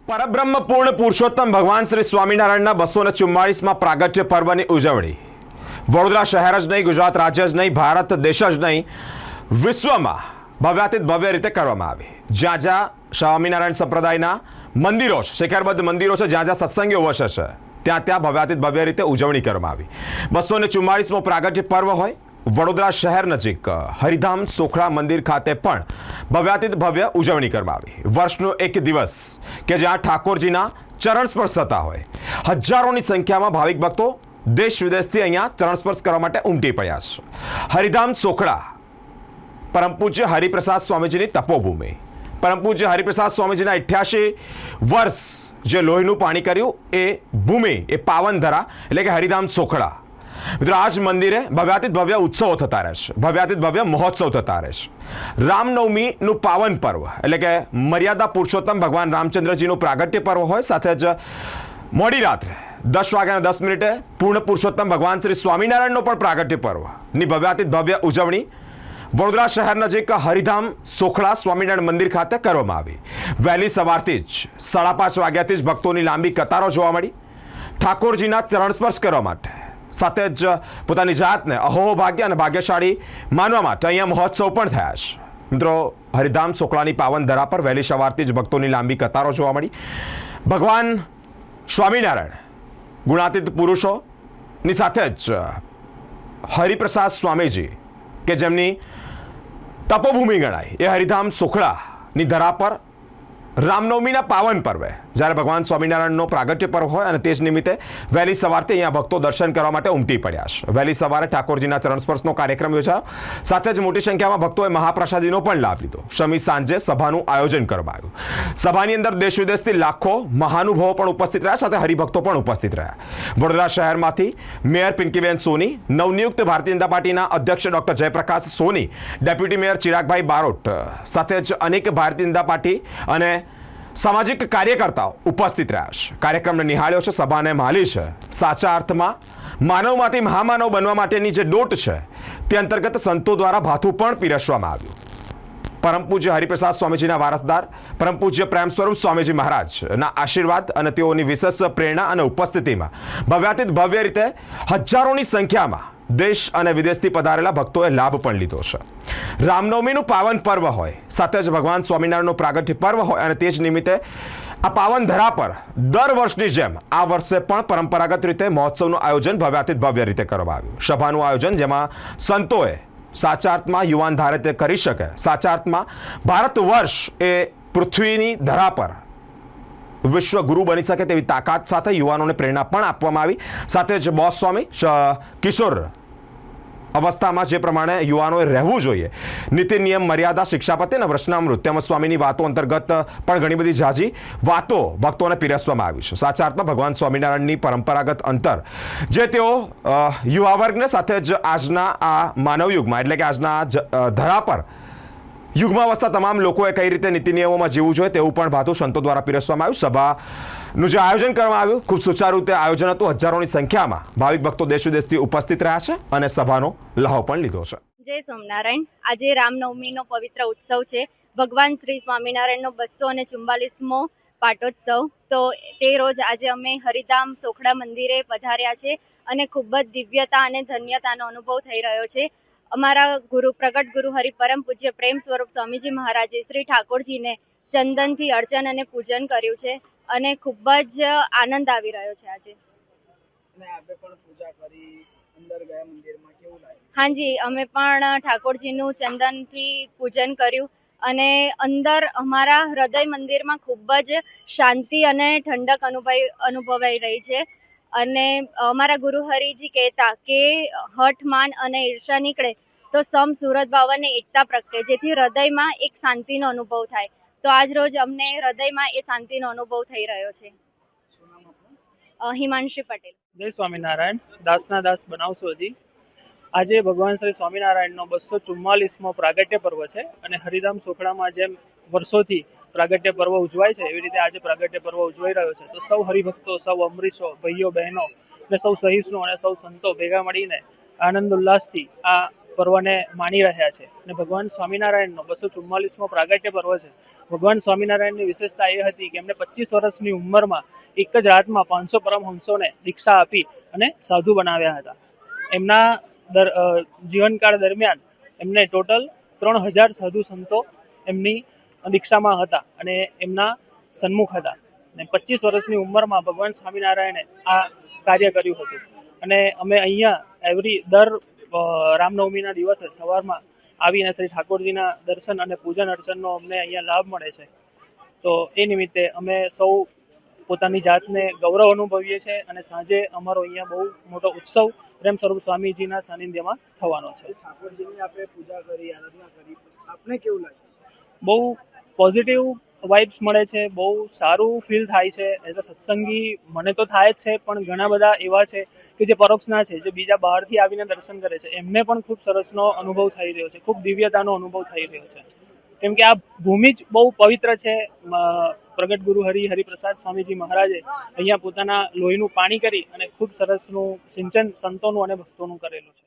પરબ્રહ્મ પૂર્ણ પુરુષોત્તમ ભગવાન શ્રી સ્વામિનારાયણના 244માં પ્રાગટ્ય પર્વની ઉજવણી વડોદરા શહેર જ નહીં, ગુજરાત રાજ્ય જ નહીં, ભારત દેશ જ નહીં, વિશ્વમાં ભવ્યાતીત ભવ્ય રીતે કરવામાં આવી. જ્યાં જ્યાં સ્વામિનારાયણ સંપ્રદાયના મંદિરો છે, શિખરબદ્ધ મંદિરો છે, જ્યાં જ્યાં સત્સંગીઓ વસે છે, ત્યાં ત્યાં ભવ્યાતીત ભવ્ય રીતે ઉજવણી કરવામાં આવી. 244મો પ્રાગટ્ય પર્વ હોય વડોદરા શહેર નજીક હરિધામ સોખળા મંદિર ખાતે પણ ભવ્યાતીત ભવ્ય ઉજવણી કરવામાં આવી. વર્ષનો એક દિવસ કે જ્યાં ઠાકોરજીના ચરણ સ્પર્શ થતા હોય, હજારોની સંખ્યામાં ભાવિક ભક્તો દેશ વિદેશથી અહીંયા ચરણ સ્પર્શ કરવા માટે ઉમટી પડ્યા છે. હરિધામ સોખળા પરમ પૂજ્ય હરિપ્રસાદ સ્વામીજીની તપોભૂમિ. પરમ પૂજ્ય હરિપ્રસાદ સ્વામીજીના 88 વર્ષ જે લોહીનું પાણી કર્યું એ ભૂમિ, એ પાવન ધરા એટલે કે હરિધામ સોખળા. મિત્રો, આ જ મંદિરે ભવ્યાતીત ભવ્ય ઉત્સવો થતા રહેશે, ભવ્યાતીત ભવ્ય મહોત્સવ થતા રહેશે. રામનવમીનું પાવન પર્વ એટલે કે મર્યાદા પુરુષોત્તમ ભગવાન રામચંદ્રજીનું પ્રાગટ્ય પર્વ હોય, સાથે જ મોડી રાત્રે 10:10 પૂર્ણ પુરુષોત્તમ ભગવાન શ્રી સ્વામિનારાયણનો પણ પ્રાગટ્ય પર્વની ભવ્યાતીત ભવ્ય ઉજવણી વડોદરા શહેર નજીક હરિધામ સોખળા સ્વામિનારાયણ મંદિર ખાતે કરવામાં આવી. વહેલી સવારથી જ 5:30 વાગ્યાથી જ ભક્તોની લાંબી કતારો જોવા મળી ઠાકોરજીના ચરણ સ્પર્શ કરવા માટે. સાથે જ પોતાની જાતને અહોભાગ્ય અને ભાગ્યશાળી માનવા માટે અહીંયા મહોત્સવ પણ થયા છે. મિત્રો, હરિધામ સોખળાની પાવન ધરા પર વહેલી સવારથી જ ભક્તોની લાંબી કતારો જોવા મળી. ભગવાન સ્વામિનારાયણ ગુણાતીત પુરુષોની સાથે જ હરિપ્રસાદ સ્વામીજી કે જેમની તપોભૂમિ ગણાય એ હરિધામ સોખળાની ધરા પર રામનવમીના પાવન પર્વે જ્યારે ભગવાન સ્વામિનારાયણનો પ્રાગટ્ય પર્વ હોય અને તે જ નિમિત્તે વહેલી સવારથી અહીંયા ભક્તો દર્શન કરવા માટે ઉમટી પડ્યા છે. વહેલી સવારે ઠાકોરજીના ચરણ સ્પર્શનો કાર્યક્રમ યોજાયો. સાથે જ મોટી સંખ્યામાં ભક્તોએ મહાપ્રસાદીનો પણ લાભ લીધો. શમી સાંજે સભાનું આયોજન કરવામાં આવ્યું. સભાની અંદર દેશ વિદેશથી લાખો મહાનુભાવો પણ ઉપસ્થિત રહ્યા, સાથે હરિભક્તો પણ ઉપસ્થિત રહ્યા. વડોદરા શહેરમાંથી મેયર પિંકીબેન સોની, નવનિયુક્ત ભારતીય જનતા પાર્ટીના અધ્યક્ષ ડોક્ટર જયપ્રકાશ સોની, ડેપ્યુટી મેયર ચિરાગભાઈ બારોટ, સાથે જ અનેક ભારતીય જનતા પાર્ટી અને સામાજિક કાર્યકર્તાઓ ઉપસ્થિત રહ્યા છે. કાર્યક્રમને નિહાળ્યો છે, સભાને માલી છે. સાચા અર્થમાં માનવમાંથી મહામાનવ બનવા માટેની જે દોટ છે તે અંતર્ગત સંતો દ્વારા ભાથું પણ પીરસવામાં આવ્યું. પરમ પૂજ્ય હરિપ્રસાદ સ્વામીજીના વારસદાર પરમ પૂજ્ય પ્રેમ સ્વરૂપ સ્વામીજી મહારાજના આશીર્વાદ અને તેઓની વિશેષ પ્રેરણા અને ઉપસ્થિતિમાં ભવ્યાતીત ભવ્ય રીતે હજારોની સંખ્યામાં દેશ અને વિદેશથી પધારેલા ભક્તોએ લાભ પણ લીધો છે. રામનવમીનું પાવન પર્વ હોય, સાથે જ ભગવાન સ્વામિનારાયણનો પ્રાગટ્ય પર્વ હોય અને તે જ નિમિત્તે આ પાવન ધરા પર દર વર્ષની જેમ આ વર્ષે પણ પરંપરાગત રીતે મહોત્સવનું આયોજન ભવ્યાતીત ભવ્ય રીતે કરવામાં આવ્યું. સભાનું આયોજન જેમાં સંતોએ સાચા અર્થમાં યુવાન ધારે તે કરી શકે, સાચા અર્થમાં ભારત વર્ષ એ પૃથ્વીની ધરા પર વિશ્વ ગુરુ બની શકે તેવી તાકાત સાથે યુવાનોને પ્રેરણા પણ આપવામાં આવી. સાથે જ બોસ સ્વામી કિશોર અવસ્થામાં જે પ્રમાણે યુવાનોએ રહેવું જોઈએ, નીતિ નિયમ મર્યાદા શિક્ષાપતિ અને વૃષ્ણામૃત તેમજ સ્વામીની વાતો અંતર્ગત પણ ઘણી બધી ઝાઝી વાતો ભક્તોને પીરસવામાં આવી છે. સાચા અર્થમાં ભગવાન સ્વામિનારાયણની પરંપરાગત અંતર જે તેઓ યુવા વર્ગને સાથે જ આજના આ માનવયુગમાં એટલે કે આજના ધરા પર યુગમાં વસતા તમામ લોકોએ કઈ રીતે નીતિ નિયમોમાં જીવવું જોઈએ તેવું પણ ભાતું સંતો દ્વારા પીરસવામાં આવ્યું. સભાનું જે આયોજન કરવામાં આવ્યું ખૂબ સુચારુ રીતે આયોજન હતું. હજારોની સંખ્યામાં ભાવિક ભક્તો દેશ વિદેશથી ઉપસ્થિત રહ્યા છે અને સભાનો લહાવો પણ લીધો છે. જય સોમનારાયણ. આજે રામનવમીનો પવિત્ર ઉત્સવ છે. ભગવાન શ્રી સ્વામિનારાયણનો 244મો પાટોત્સવ. તો તે રોજ આજે અમે હરિધામ સોખળા મંદિરે પધાર્યા છે અને ખૂબ જ દિવ્યતા અને ધન્યતાનો અનુભવ થઈ રહ્યો છે. અમારા ગુરુ પ્રગટ ગુરુ હરિ પરમ પૂજ્ય પ્રેમ સ્વરૂપ સ્વામીજી મહારાજે શ્રી ઠાકોરજીને ચંદનથી અર્ચન અને પૂજન કર્યું છે અને ખૂબ જ આનંદ આવી રહ્યો છે આજે. હાજી, અમે પણ ઠાકોરજીનું ચંદનથી પૂજન કર્યું અને અંદર અમારા હૃદય મંદિરમાં ખૂબ જ શાંતિ અને ઠંડક અનુભવાઈ રહી છે. અને અમારા ગુરુ હરિજી કહેતા કે હઠ માન અને ઈર્ષા નીકળે તો સમ સુરત ભાવ અને એકતા પ્રગટે, જેથી હૃદયમાં એક શાંતિનો અનુભવ થાય. તો આજ રોજ અમને હૃદયમાં એ શાંતિનો અનુભવ થઈ રહ્યો છે. હિમાંશી પટેલ. જય સ્વામિનારાયણ. દાસના દાસ બનાવશો હજી. આજે ભગવાન શ્રી સ્વામિનારાયણનો 244મો પ્રાગટ્ય પર્વ છે અને હરિધામ સોખળામાં જેમ વર્ષોથી પ્રાગટ્ય પર્વ ઉજવાય છે એવી રીતે આજે પ્રાગટ્ય પર્વ ઉજવાઈ રહ્યો છે. તો સૌ હરિભક્તો, સૌ અમરીશો, ભાઈઓ બહેનો અને સૌ સહિષ્ણુ અને સૌ સંતો ભેગા મળીને આનંદ ઉલ્લાસથી આ પર્વને માણી રહ્યા છે. અને ભગવાન સ્વામિનારાયણનો 244મો પ્રાગટ્ય પર્વ છે. ભગવાન સ્વામિનારાયણની વિશેષતા એ હતી કે એમને 25 વર્ષની ઉંમરમાં એક જ રાતમાં 500 પરમહંસોને દીક્ષા આપી અને સાધુ બનાવ્યા હતા. એમના જીવનકાળ દરમિયાન એમને ટોટલ 3000 સાધુ સંતો એમની દીક્ષામાં હતા અને એમના સન્મુખ હતા. અને 25 વર્ષની ઉંમરમાં ભગવાન સ્વામિનારાયણે આ કાર્ય કર્યું હતું. અને અમે અહીંયા દર રામનવમીના દિવસે સવારમાં આવીને શ્રી ઠાકોરજીના દર્શન અને પૂજન અર્ચનનો અમને અહીંયા લાભ મળે છે. તો એ નિમિત્તે અમે સૌ પોતાની જાતને ગૌરવ અનુભવીએ છીએ અને સાંજે અમારો અહીંયા બહુ મોટો ઉત્સવ પ્રેમ સ્વરૂપ સ્વામીજીના સાનિધ્યમાં થવાનો છે. ઠાકોરજીની આપણે પૂજા કરી, આરાધના કરી, આપને કેવું લાગે? બહુ પોઝિટિવ વાઇબ્સ મળે છે, બહુ સારું ફીલ થાય છે. એઝ અ સત્સંગી મને તો થાય જ છે, પણ ઘણા બધા એવા છે કે જે પરોક્ષના છે, જે બીજા બહારથી આવીને દર્શન કરે છે, એમને પણ ખૂબ સરસનો અનુભવ થઈ રહ્યો છે, ખૂબ દિવ્યતાનો અનુભવ થઈ રહ્યો છે. કેમ કે આ ભૂમિ જ બહુ પવિત્ર છે. પ્રગટ ગુરુ હરિપ્રસાદ સ્વામીજી મહારાજે અહીંયા પોતાના લોહીનું પાણી કરી અને ખૂબ સરસનું સિંચન સંતોનું અને ભક્તોનું કરેલું છે.